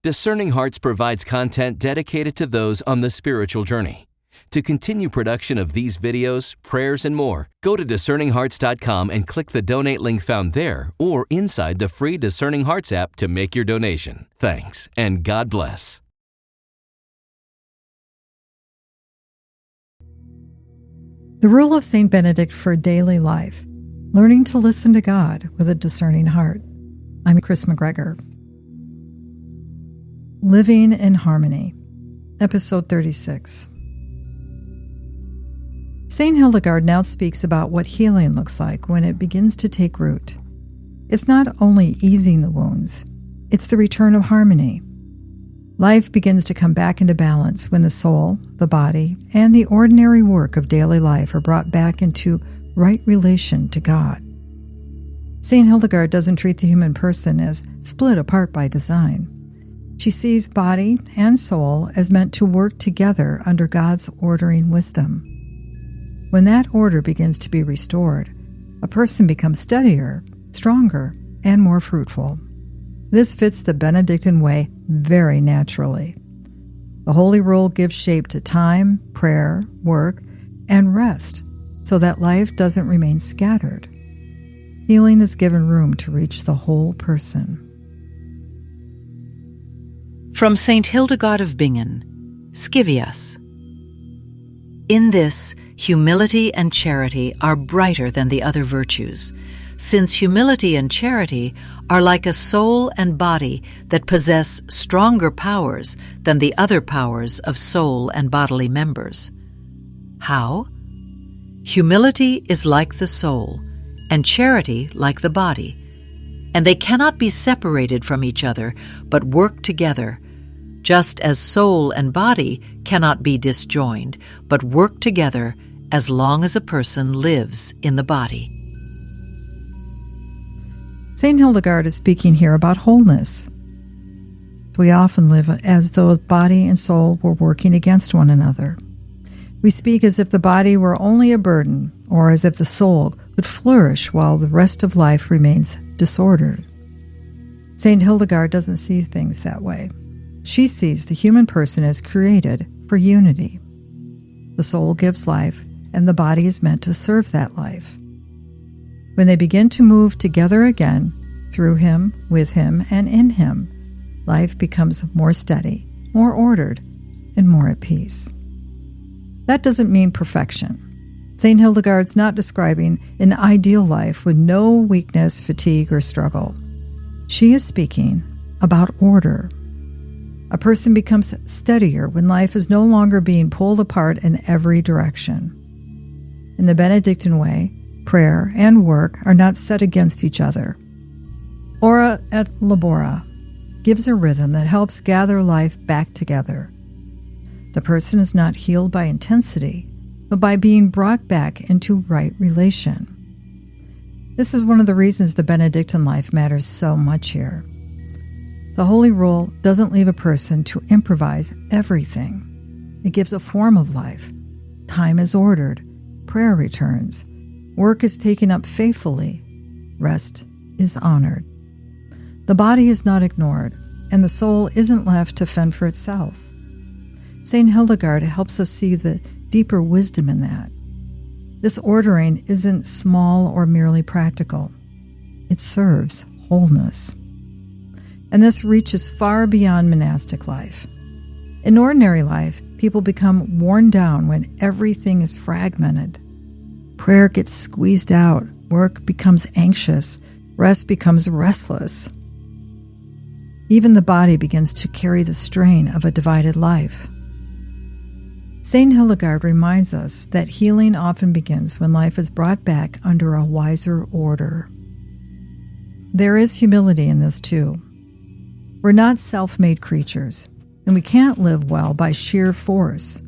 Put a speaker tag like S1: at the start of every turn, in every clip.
S1: Discerning Hearts provides content dedicated to those on the spiritual journey. To continue production of these videos, prayers, and more, go to discerninghearts.com and click the donate link found there or inside the free Discerning Hearts app to make your donation. Thanks, and God bless.
S2: The rule of St. Benedict for daily life: learning to listen to God with a discerning heart. I'm Kris McGregor. Living in Harmony, Episode 36. St. Hildegard now speaks about what healing looks like when it begins to take root. It's not only easing the wounds, it's the return of harmony. Life begins to come back into balance when the soul, the body, and the ordinary work of daily life are brought back into right relation to God. St. Hildegard doesn't treat the human person as split apart by design. She sees body and soul as meant to work together under God's ordering wisdom. When that order begins to be restored, a person becomes steadier, stronger, and more fruitful. This fits the Benedictine way very naturally. The Holy Rule gives shape to time, prayer, work, and rest so that life doesn't remain scattered. Healing is given room to reach the whole person.
S3: From St. Hildegard of Bingen, Scivias. In this, humility and charity are brighter than the other virtues, since humility and charity are like a soul and body that possess stronger powers than the other powers of soul and bodily members. How? Humility is like the soul, and charity like the body, and they cannot be separated from each other, but work together, just as soul and body cannot be disjoined, but work together as long as a person lives in the body.
S2: St. Hildegard is speaking here about wholeness. We often live as though body and soul were working against one another. We speak as if the body were only a burden, or as if the soul would flourish while the rest of life remains disordered. St. Hildegard doesn't see things that way. She sees the human person as created for unity. The soul gives life, and the body is meant to serve that life. When they begin to move together again, through him, with him, and in him, life becomes more steady, more ordered, and more at peace. That doesn't mean perfection. St. Hildegard's not describing an ideal life with no weakness, fatigue, or struggle. She is speaking about order. A person becomes steadier when life is no longer being pulled apart in every direction. In the Benedictine way, prayer and work are not set against each other. Ora et labora gives a rhythm that helps gather life back together. The person is not healed by intensity, but by being brought back into right relation. This is one of the reasons the Benedictine life matters so much here. The Holy Rule doesn't leave a person to improvise everything. It gives a form of life. Time is ordered. Prayer returns. Work is taken up faithfully. Rest is honored. The body is not ignored, and the soul isn't left to fend for itself. St. Hildegard helps us see the deeper wisdom in that. This ordering isn't small or merely practical. It serves wholeness. And this reaches far beyond monastic life. In ordinary life, people become worn down when everything is fragmented. Prayer gets squeezed out, work becomes anxious, rest becomes restless. Even the body begins to carry the strain of a divided life. St. Hildegard reminds us that healing often begins when life is brought back under a wiser order. There is humility in this too. We're not self-made creatures, and we can't live well by sheer force.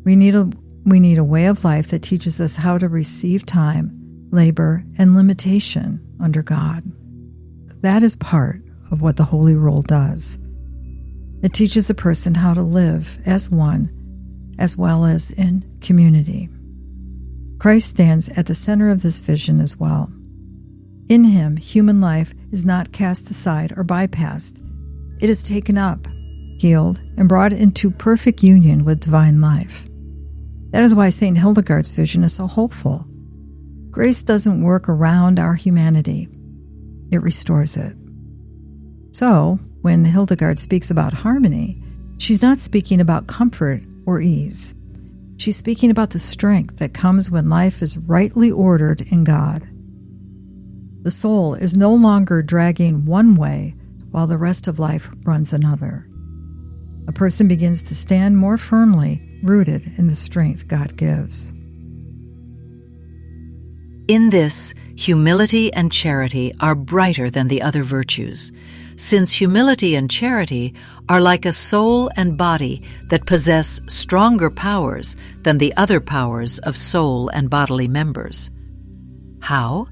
S2: We need a way of life that teaches us how to receive time, labor, and limitation under God. That is part of what the Holy Rule does. It teaches a person how to live as one, as well as in community. Christ stands at the center of this vision as well. In him, human life is not cast aside or bypassed. It is taken up, healed, and brought into perfect union with divine life. That is why St. Hildegard's vision is so hopeful. Grace doesn't work around our humanity. It restores it. So, when Hildegard speaks about harmony, she's not speaking about comfort or ease. She's speaking about the strength that comes when life is rightly ordered in God. The soul is no longer dragging one way while the rest of life runs another. A person begins to stand more firmly rooted in the strength God gives.
S3: In this, humility and charity are brighter than the other virtues, since humility and charity are like a soul and body that possess stronger powers than the other powers of soul and bodily members. How?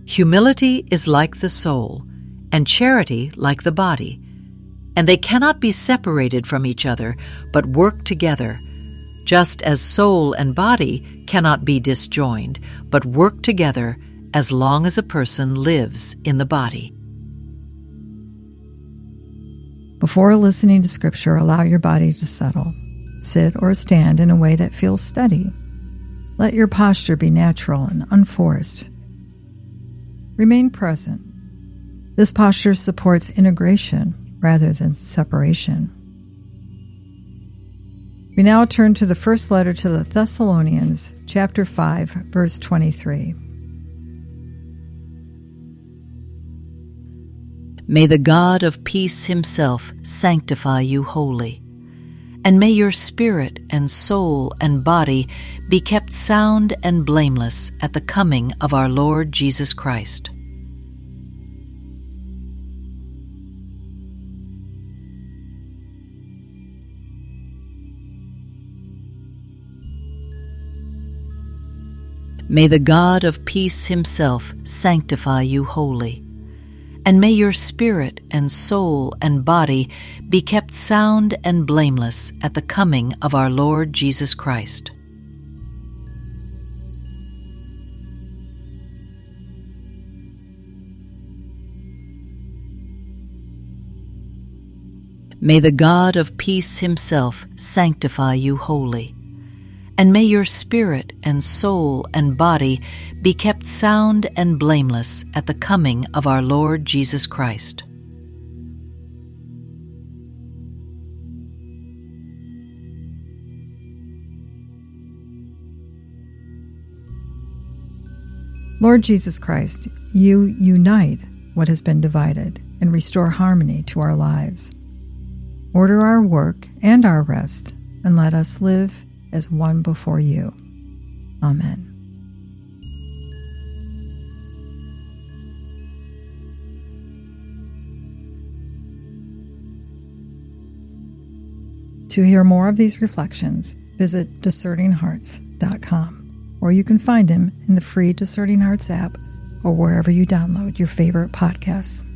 S3: Humility is like the soul, and charity like the body, and they cannot be separated from each other, but work together, just as soul and body cannot be disjoined, but work together as long as a person lives in the body.
S2: Before listening to Scripture, allow your body to settle. Sit or stand in a way that feels steady. Let your posture be natural and unforced. Remain present. This posture supports integration rather than separation. We now turn to the first letter to the Thessalonians, chapter 5, verse 23.
S3: May the God of peace himself sanctify you wholly, and may your spirit and soul and body be kept sound and blameless at the coming of our Lord Jesus Christ. May the God of peace himself sanctify you wholly, and may your spirit and soul and body be kept sound and blameless at the coming of our Lord Jesus Christ. May the God of peace himself sanctify you wholly, and may your spirit and soul and body be kept sound and blameless at the coming of our Lord Jesus Christ.
S2: Lord Jesus Christ, you unite what has been divided and restore harmony to our lives. Order our work and our rest, and let us live as one before you. Amen. To hear more of these reflections, visit discerninghearts.com, or you can find them in the free Discerning Hearts app or wherever you download your favorite podcasts.